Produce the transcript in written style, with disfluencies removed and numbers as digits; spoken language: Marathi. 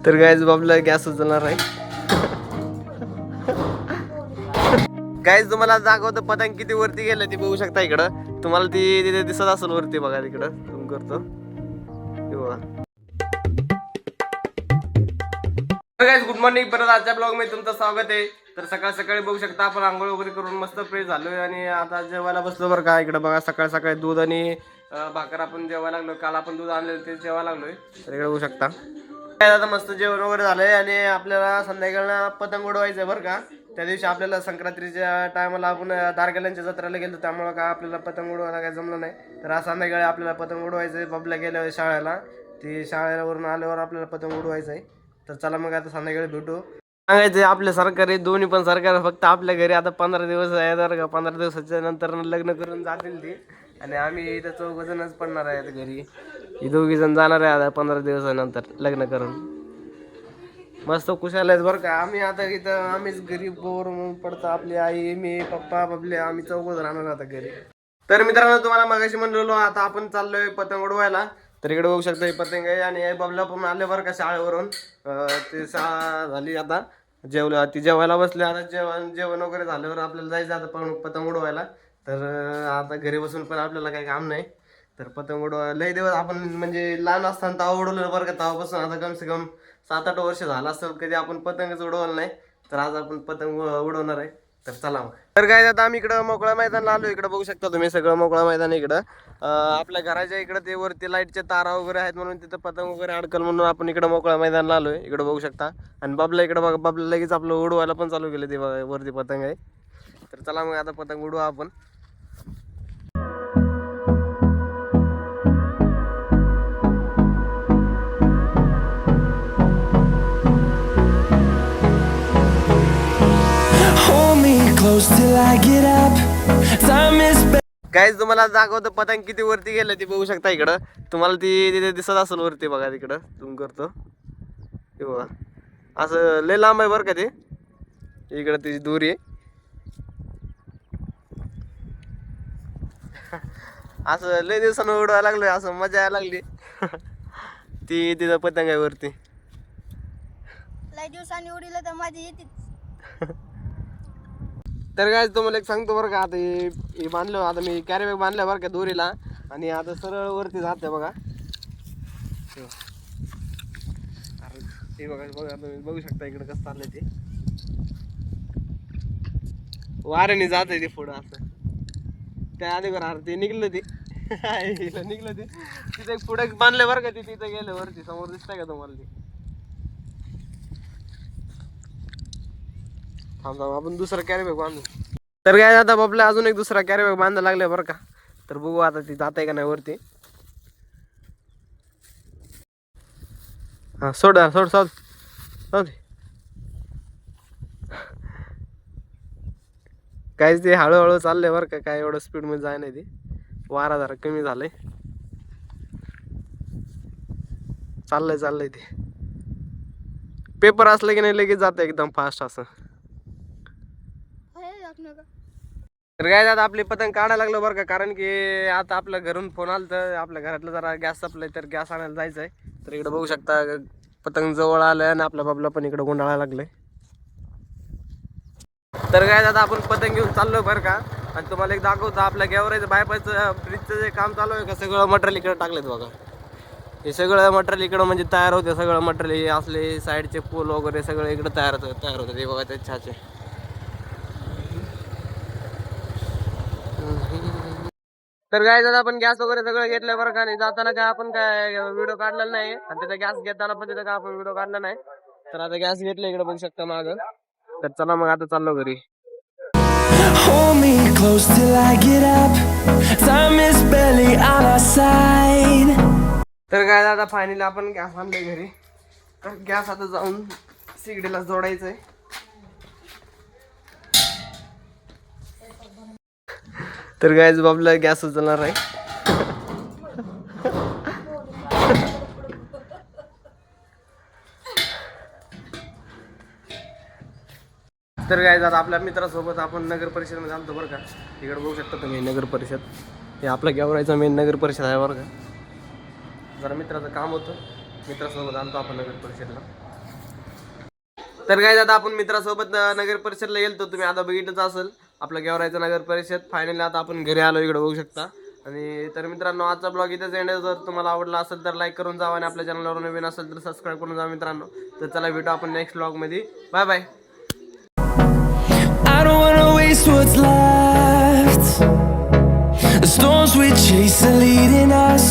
तर गाईज बाबला गॅस उचलणार आहे. गाईज तुम्हाला दाखवतो पतंग किती वरती गेलं ते बघू शकता. इकडं तुम्हाला ती तिथे दिसत असेल वरती बघा. तिकडं झूम करतो बघा. Guys good morning. परत आजच्या ब्लॉग मध्ये तुमचं स्वागत आहे. तर सकाळ सकाळी बघू शकता आपण आंघोळ वगैरे करून मस्त फ्रेश झालोय आणि आता जेवायला बसलो बरं का. इकडे बघा सकाळ सकाळी दूध आणि भाकर आपण जेवायला लागलो. काल आपण दूध आणलेलं ते जेवायला लागलोय. तर इकडे बघू शकता आता मस्त जेवण वगैरे झालंय आणि आपल्याला संध्याकाळला पतंग उडवायचंय बरं का. त्या दिवशी आपल्याला संक्रांतीच्या टायमाला आपण दारगल्यांच्या जत्रेला गेलो त्यामुळे काय आपल्याला पतंग उडवायला काय जमलं नाही. तर आज संध्याकाळी आपल्याला पतंग उडवायचंय. बाबला गेल्यावर शाळेला ती शाळेवरून आल्यावर आपल्याला पतंग उडवायचंय. तर चला मग आता संध्याकाळी भेटू. सांगायचं आपल्या सरकारी दोन्ही पण सरकार फक्त आपल्या घरी आता 15 दिवस आहे बरं का. 15 दिवसाच्या नंतर लग्न करून जातील ती आणि आम्ही इथं 4 जणच पडणार आहे घरी. ही 2 जण जाणार आहे आता 15 दिवसानंतर लग्न करून. मस्त खुशाल आहेत बरं का. आम्ही आता इथं आम्हीच गरीब बोर म्हणून पडतो. आपली आई मी पप्पा बबले आम्ही 4 राहणार आता घरी. तर मित्रांनो तुम्हाला मगाशी म्हणलेलो आता आपण चाललोय पतंग उडवायला. तर इकडे बघू शकता ही पतंग आहे आणि बबला पण आले बरं का शाळेवरून. ते शाळा झाली आता जेवलं ती जेवायला बसले. आता जेवण वगैरे झाल्यावर आपल्याला जायचं आता पतंग उडवायला. तर आता घरी बसून पण आपल्याला काही काम नाही. तर पतंग उडवायला लय दिवस आपण म्हणजे लहान असताना तवा उडवलं बरं का. तेव्हापासून आता कम से कम 7-8 वर्ष झालं असेल कधी आपण पतंगच उडवलं नाही. तर आज आपण पतंग उडवणार आहे. तर चला मग. तर काय आता आम्ही इकडं मोकळ्या मैदानाला आलो. इकडं बघू शकता तुम्ही सगळं मोकळं मैदान इकडं. आपल्या घराच्या इकडं ते वरती लाईटच्या तारा वगैरे आहेत म्हणून तिथं पतंग वगैरे अडकल म्हणून आपण इकडं मोकळ्या मैदानाला आलोय. इकडं बघू शकता आणि बाबला इकडं बघा. बाबला लगेच आपलं उडवायला पण चालू केलं ते वरती पतंग आहे. तर चला मग आता पतंग उडवा आपण. गाईज तुम्हाला दाखवतो पतंग किती वरती गेलं ते बघू शकता. इकडं तुम्हाला ती तिथे दिसत असेल वरती बघा. तिकडं झूम करतो ते बघा. असं लय लांब आहे बरं का ते. इकडं तिची दोरी आहे. असं लय दिवसानं उडवायला लागलोय. असं मजा यायला लागली. ती तिथं पतंग आहे वरती. लय दिवसांनी उडीलं तर माझी येते. तर काय तुम्हाला एक सांगतो बरं का. आता हे बांधलं आता मी कॅरी बॅग बांधलं बरं का दोरीला आणि आता सरळ वरती जाते बघा. ते बघा बघा तुम्ही बघू शकता इकडे कसं चाललंय ते. वाऱ्याने जात आहे ते पुढं असं. त्या आधी बरं ते निघलं ते निघलं ते तिथे पुढे बांधलं बरं का. ते तिथं गेलं वरती समोर दिसतंय का तुम्हाला ते. आपण दुसरा कॅरी बॅग बांधू. तर काय आता बाबला अजून एक दुसरा कॅरी बॅग बांधायला लागलाय बरं का. तर बघू आता ती जात आहे का नाही वरती. हा सोड सोड सोड सोड. काहीच ते हळूहळू चाललंय बरं का. काय एवढं स्पीड मध्ये जाय नाही ते. वारा जरा कमी झालंय. चाललंय ते. पेपर असलं की नाही लगेच जातं एकदम फास्ट असं. तर काय आता आपली पतंग काढायला लागलो बरं का. कारण की आता आपल्या घरून फोन आला तर आपल्या घरातलं जरा गॅस संपलाय तर गॅस आणायला जायचं आहे. तर इकडे बघू शकता पतंग जवळ आलंय आणि आपल्या बाबला पण इकडे गुंडाळायला लागलंय. तर काय आता आपण पतंग घेऊन चाललोय बरं का. आणि तुम्हाला एक दाखवतो आपल्या गेवरायचं बायपासचं ब्रिजचं जे काम चालू आहे का. सगळं मटेरियल इकडे टाकलेत बघा. हे सगळं मटेरियल इकडं म्हणजे तयार होते. सगळं मटेरियल असले साईडचे पूल वगैरे सगळं इकडे तयार होतं ते बघा. ते छाचे. तर काय दादा आपण गॅस वगैरे सगळं घेतलंय बरं का. नाही जाताना काय आपण काय व्हिडिओ काढलेला नाही आणि तिथे गॅस घेताना पण तिथे काय आपण व्हिडिओ काढला नाही. तर आता गॅस घेतलं इकडे बघू शकता माग. तर चला मग आता चाललो घरी. तर काय आता फायनली आपण गॅस आणलाय घरी. तर गॅस आता जाऊन सिगडीला जोडायचंय. तर गायज बाबला गॅस उचलणार आहे. तर गायज आता आपल्या मित्रासोबत आपण नगर परिषदेमध्ये आलतो बरं का. तिकडे बघू शकता तुम्ही नगर परिषद. हे आपल्या गेवरायचं मेन नगर परिषद आहे बरं का. जरा मित्राचं काम होतं. मित्रासोबत आलतो आपण नगर परिषदला. तर काय आता आपण मित्रासोबत नगर परिषदला गेलतो, तुम्ही आता बघितलंच असेल आपलं गेवरायचं नगर परिषद. फायनली आता आपण घरी आलो, इकडे बघू शकता. आणि तर मित्रांनो आजचा ब्लॉग इथेच एंड. जर तुम्हाला आवडला असेल तर लाईक करून जावा आणि आपल्या चॅनलवर नवीन असेल तर सबस्क्राईब करून जा मित्रांनो. तर चला भेटू आपण नेक्स्ट ब्लॉग मध्ये. Bye bye. I don't wanna waste what's left. The storms we chase are leading us.